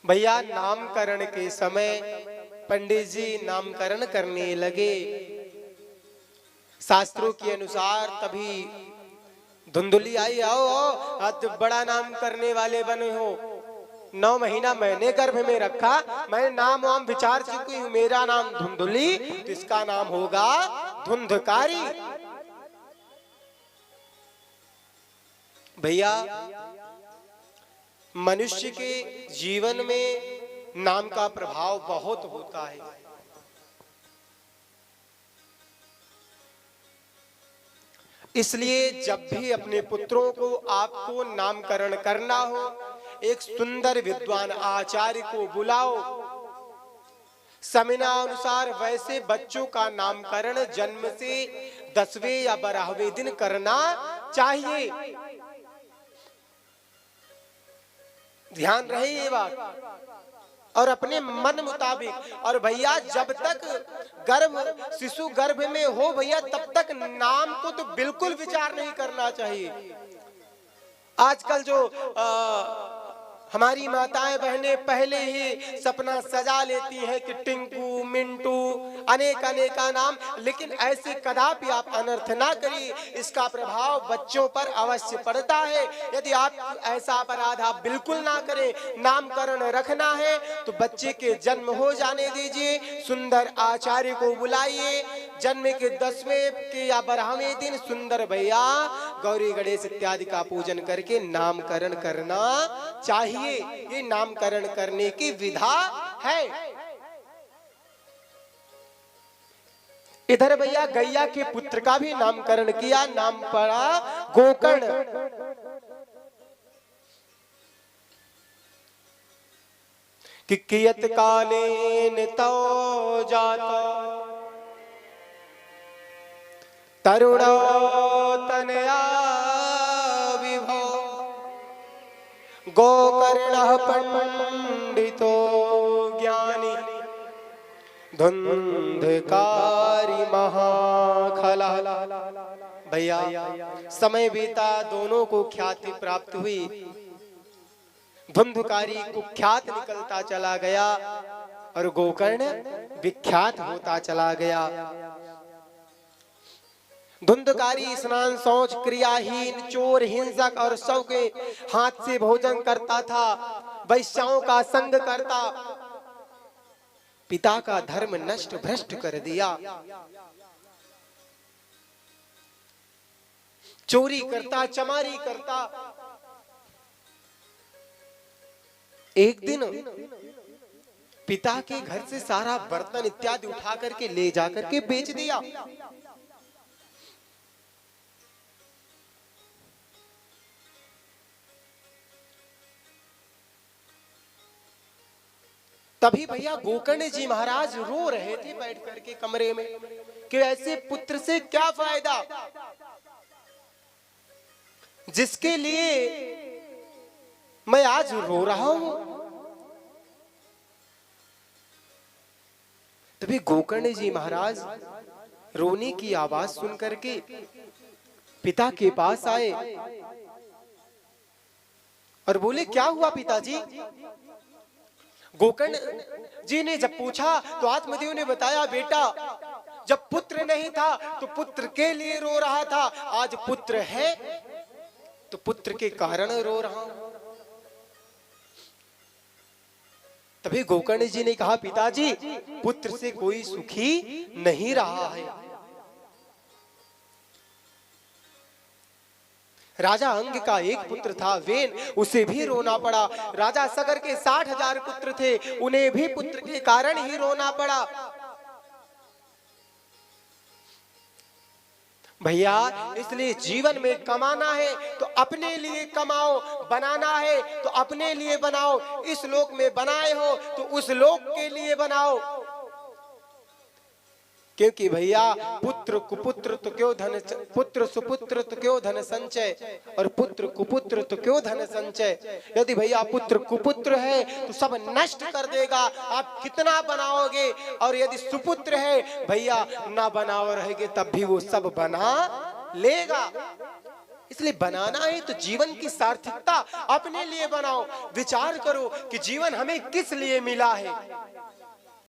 भैया नामकरण के समय पंडित जी नामकरण करने लगे। शास्त्रों के अनुसार तभी धुंधुली आई, आओ आज बड़ा नाम करने वाले बने हो। 9 महीना मैंने गर्भ में रखा, मैं नाम वाम विचार चुकी हूँ, मेरा नाम धुंधुली, तो इसका नाम होगा धुंधकारी। भैया मनुष्य के जीवन में नाम का प्रभाव बहुत होता है। इसलिए जब भी अपने पुत्रों को आपको नामकरण करना हो, एक सुंदर विद्वान आचार्य को बुलाओ। समयानुसार वैसे बच्चों का नामकरण जन्म से 10वें या 12वें दिन करना चाहिए। ध्यान रहे ये बात, और अपने मन मुताबिक। और भैया जब तक शिशु गर्भ में हो भैया, तब तक नाम को तो बिल्कुल विचार नहीं करना चाहिए। आजकल जो हमारी माताएं बहनें पहले ही सपना सजा लेती हैं कि टिंकू मिंटू अनेक अनेका नाम, लेकिन ऐसे कदापि आप अनर्थ ना करिए, इसका प्रभाव बच्चों पर अवश्य पड़ता है। यदि आप ऐसा अपराध आप बिल्कुल ना करें, नामकरण रखना है तो बच्चे के जन्म हो जाने दीजिए, सुंदर आचार्य को बुलाइए, जन्म के 10वें के या 12वें दिन सुंदर भैया गौरी गणेश इत्यादि का पूजन करके नामकरण करना चाहिए। ये नामकरण करने की विधा है। इधर भैया गैया के पुत्र का भी नामकरण किया, नाम पड़ा गोकर्ण। कि कियत कालेन तो जाता तरुणो तनया विभो गोकर्णः पंडितो ज्ञानी धुंधकारी महाखला। भैया समय बीता, दोनों को ख्याति प्राप्त हुई, धुंधकारी कुख्यात निकलता चला गया और गोकर्ण विख्यात होता चला गया। धुंधकारी स्नान शौच क्रियाहीन चोर हिंसक और सब के हाथ से भोजन करता था, वैश्याओं का संग करता, पिता का धर्म नष्ट भ्रष्ट कर दिया, चोरी करता चमारी करता। एक दिन पिता के घर से सारा बर्तन इत्यादि उठा करके ले जाकर के बेच दिया। तभी भैया गोकर्ण जी महाराज रो रहे थे बैठ करके कमरे में कि ऐसे पुत्र से क्या फायदा जिसके लिए मैं आज रो रहा हूं। तभी गोकर्ण जी महाराज रोने की आवाज सुन करके पिता के पास आए और बोले, क्या हुआ पिताजी? गोकर्ण जी ने जब पूछा तो आत्मदेव ने बताया, बेटा जब पुत्र नहीं था तो पुत्र के लिए रो रहा था, आज पुत्र है तो पुत्र के कारण रो रहा हूं। तभी गोकर्ण जी ने कहा, पिताजी पुत्र से कोई सुखी नहीं रहा है। राजा अंग का एक पुत्र था वेन, उसे भी रोना पड़ा। राजा सगर के 60,000 पुत्र थे, उन्हें भी पुत्र के कारण ही रोना पड़ा। भैया इसलिए जीवन में कमाना है तो अपने लिए कमाओ, बनाना है तो अपने लिए बनाओ, इस लोक में बनाए हो तो उस लोक के लिए बनाओ। क्योंकि भैया पुत्र कुपुत्र तो क्यों धन, पुत्र सुपुत्र तो क्यों धन संचय, और पुत्र कुपुत्र तो क्यों धन संचय। यदि भैया पुत्र कुपुत्र है तो सब नष्ट कर देगा, आप कितना बनाओगे। और यदि सुपुत्र है भैया ना बनाओ रहेंगे तब भी वो सब बना लेगा। इसलिए बनाना है तो जीवन की सार्थकता अपने लिए बनाओ। विचार करो कि जीवन हमें किस लिए मिला है।